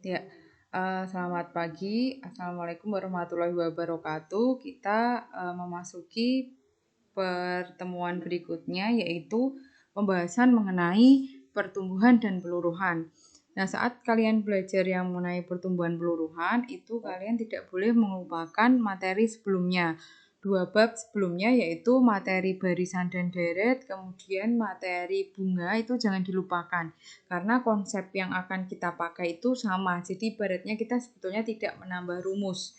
Ya, selamat pagi. Assalamualaikum warahmatullahi wabarakatuh. Kita memasuki pertemuan berikutnya, yaitu pembahasan mengenai pertumbuhan dan peluruhan. Nah, saat kalian belajar yang mengenai pertumbuhan peluruhan, itu kalian tidak boleh melupakan materi sebelumnya. Dua bab sebelumnya yaitu materi barisan dan deret, kemudian materi bunga itu jangan dilupakan. Karena konsep yang akan kita pakai itu sama. Jadi ibaratnya kita sebetulnya tidak menambah rumus.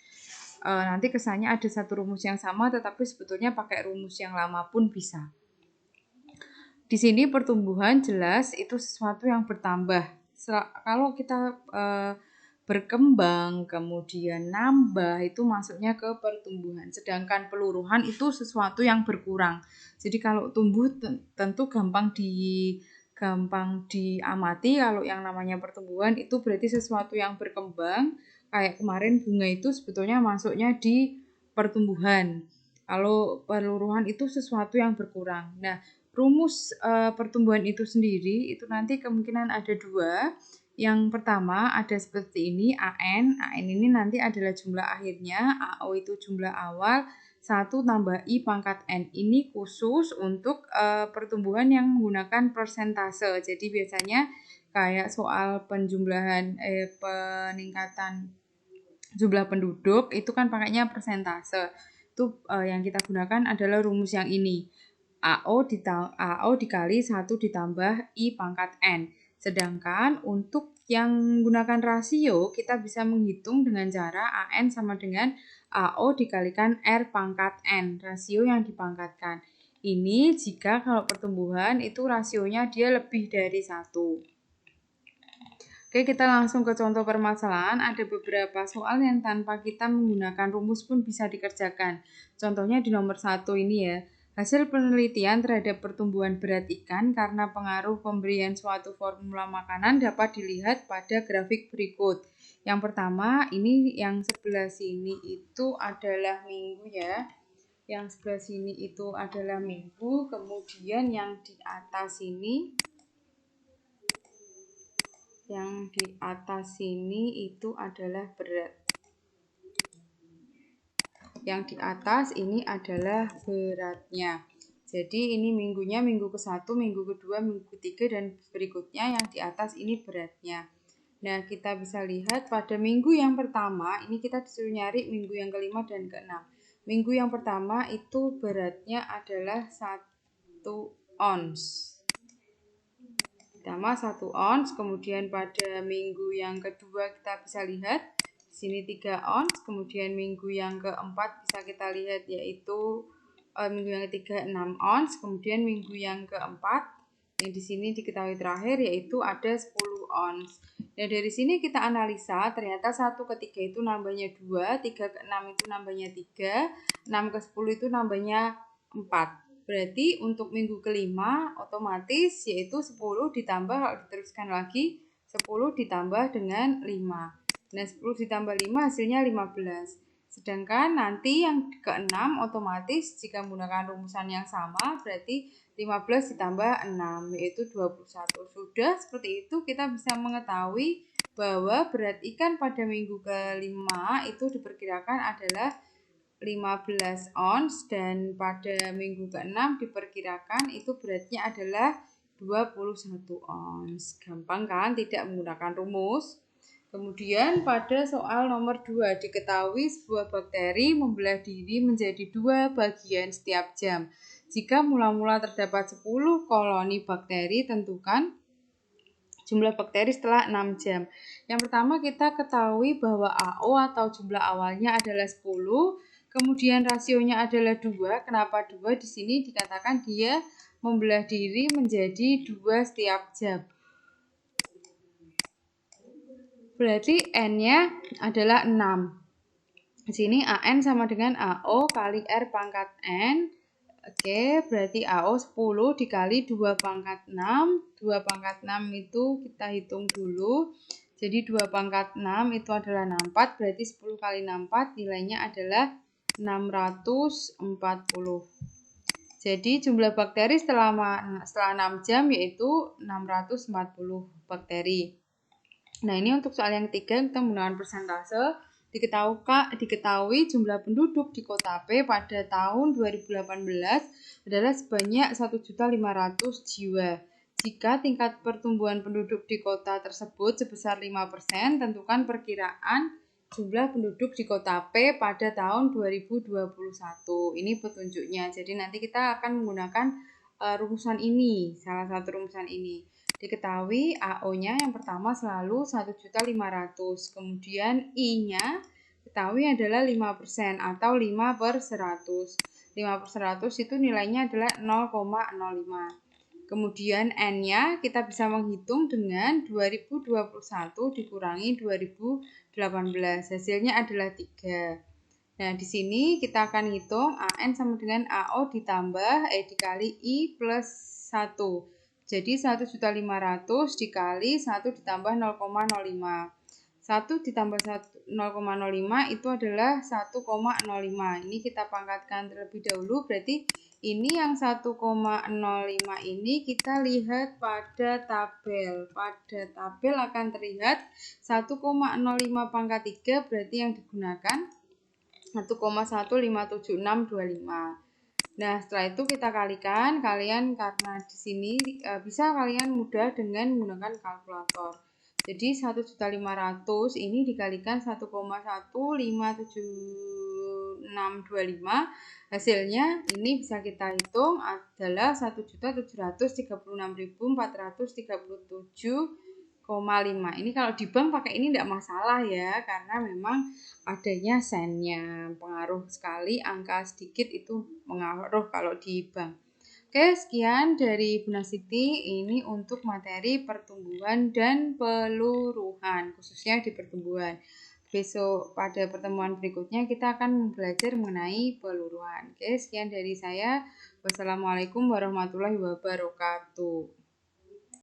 Nanti kesannya ada satu rumus yang sama, tetapi sebetulnya pakai rumus yang lama pun bisa. Di sini pertumbuhan jelas itu sesuatu yang bertambah. Kalau kita berkembang, kemudian nambah, itu masuknya ke pertumbuhan. Sedangkan peluruhan itu sesuatu yang berkurang. Jadi kalau tumbuh tentu gampang diamati. Kalau yang namanya pertumbuhan itu berarti sesuatu yang berkembang. Kayak kemarin bunga itu sebetulnya masuknya di pertumbuhan. Kalau peluruhan itu sesuatu yang berkurang. Nah, rumus pertumbuhan itu sendiri itu nanti kemungkinan ada dua. Yang pertama ada seperti ini, AN ini nanti adalah jumlah akhirnya, AO itu jumlah awal, 1 tambah I pangkat N. Ini khusus untuk pertumbuhan yang menggunakan persentase. Jadi biasanya kayak soal peningkatan jumlah penduduk itu kan pakainya persentase. Itu yang kita gunakan adalah rumus yang ini. AO dikali 1 ditambah I pangkat N. Sedangkan untuk yang menggunakan rasio, kita bisa menghitung dengan cara AN sama dengan AO dikalikan R pangkat N, rasio yang dipangkatkan. Ini jika kalau pertumbuhan itu rasionya dia lebih dari 1. Oke, kita langsung ke contoh permasalahan. Ada beberapa soal yang tanpa kita menggunakan rumus pun bisa dikerjakan. Contohnya di nomor 1 ini ya. Hasil penelitian terhadap pertumbuhan berat ikan karena pengaruh pemberian suatu formula makanan dapat dilihat pada grafik berikut. Yang pertama, ini yang sebelah sini itu adalah minggu ya. Yang sebelah sini itu adalah minggu, kemudian yang di atas ini itu adalah berat. Yang di atas ini adalah beratnya. Jadi ini minggunya minggu ke-1, minggu ke-2, minggu ke-3 dan berikutnya yang di atas ini beratnya. Nah, kita bisa lihat pada minggu yang pertama ini kita disuruh nyari minggu yang ke-5 dan ke-6. Minggu yang pertama itu beratnya adalah 1 ons. Pertama 1 ons, kemudian pada minggu yang kedua kita bisa lihat sini 3 ons, kemudian minggu yang keempat bisa kita lihat yaitu minggu yang ketiga 6 ons, kemudian minggu yang keempat yang di sini diketahui terakhir yaitu ada 10 ons. Nah, dari sini kita analisa ternyata 1 ke 3 itu nambahnya 2, 3 ke 6 itu nambahnya 3, 6 ke 10 itu nambahnya 4. Berarti untuk minggu kelima otomatis yaitu 10 ditambah, diteruskan lagi 10 ditambah dengan 5. Nah, 10 ditambah 5 hasilnya 15. Sedangkan nanti yang ke-6 otomatis jika menggunakan rumusan yang sama berarti 15 ditambah 6 yaitu 21. Sudah seperti itu kita bisa mengetahui bahwa berat ikan pada minggu ke-5 itu diperkirakan adalah 15 ons dan pada minggu ke-6 diperkirakan itu beratnya adalah 21 ons. Gampang kan? Tidak menggunakan rumus. Kemudian pada soal nomor 2 diketahui sebuah bakteri membelah diri menjadi 2 bagian setiap jam. Jika mula-mula terdapat 10 koloni bakteri, tentukan jumlah bakteri setelah 6 jam. Yang pertama kita ketahui bahwa AO atau jumlah awalnya adalah 10, kemudian rasionya adalah 2. Kenapa 2? Di sini dikatakan dia membelah diri menjadi 2 setiap jam. Berarti N-nya adalah 6. Di sini AN sama dengan AO kali R pangkat N. Oke, berarti AO 10 dikali 2 pangkat 6. 2 pangkat 6 itu kita hitung dulu. Jadi 2 pangkat 6 itu adalah 64. Berarti 10 kali 64 nilainya adalah 640. Jadi jumlah bakteri setelah 6 jam yaitu 640 bakteri. Nah, ini untuk soal yang ketiga kita menggunakan persentase. Diketahui jumlah penduduk di kota P pada tahun 2018 adalah sebanyak 1.500.000 jiwa. Jika tingkat pertumbuhan penduduk di kota tersebut sebesar 5%, tentukan perkiraan jumlah penduduk di kota P pada tahun 2021. Ini petunjuknya. Jadi nanti kita akan menggunakan rumusan ini, salah satu rumusan ini. Diketahui AO-nya yang pertama selalu 1.500.000. Kemudian I-nya ketahui adalah 5% atau 5/100. 5/100 itu nilainya adalah 0,05. Kemudian N-nya kita bisa menghitung dengan 2021 dikurangi 2018. Hasilnya adalah 3. Nah, di sini kita akan hitung AN sama dengan AO ditambah dikali I plus 1. Jadi 1.500.000 dikali 1 ditambah 0,05. 1 ditambah 0,05 itu adalah 1,05. Ini kita pangkatkan terlebih dahulu, berarti ini yang 1,05 ini kita lihat pada tabel. Pada tabel akan terlihat 1,05 pangkat 3 berarti yang digunakan 1,15765. Nah, setelah itu kita kalikan, kalian karena di sini bisa kalian mudah dengan menggunakan kalkulator. Jadi 1.500.000 ini dikalikan 1,15765, hasilnya ini bisa kita hitung adalah 1.736.437,5. Ini kalau di bank pakai ini tidak masalah ya, karena memang adanya sennya, pengaruh sekali, angka sedikit itu pengaruh kalau di bank. Oke, sekian dari Bu Nasiti, ini untuk materi pertumbuhan dan peluruhan, khususnya di pertumbuhan. Besok pada pertemuan berikutnya kita akan belajar mengenai peluruhan. Oke, sekian dari saya. Wassalamualaikum warahmatullahi wabarakatuh.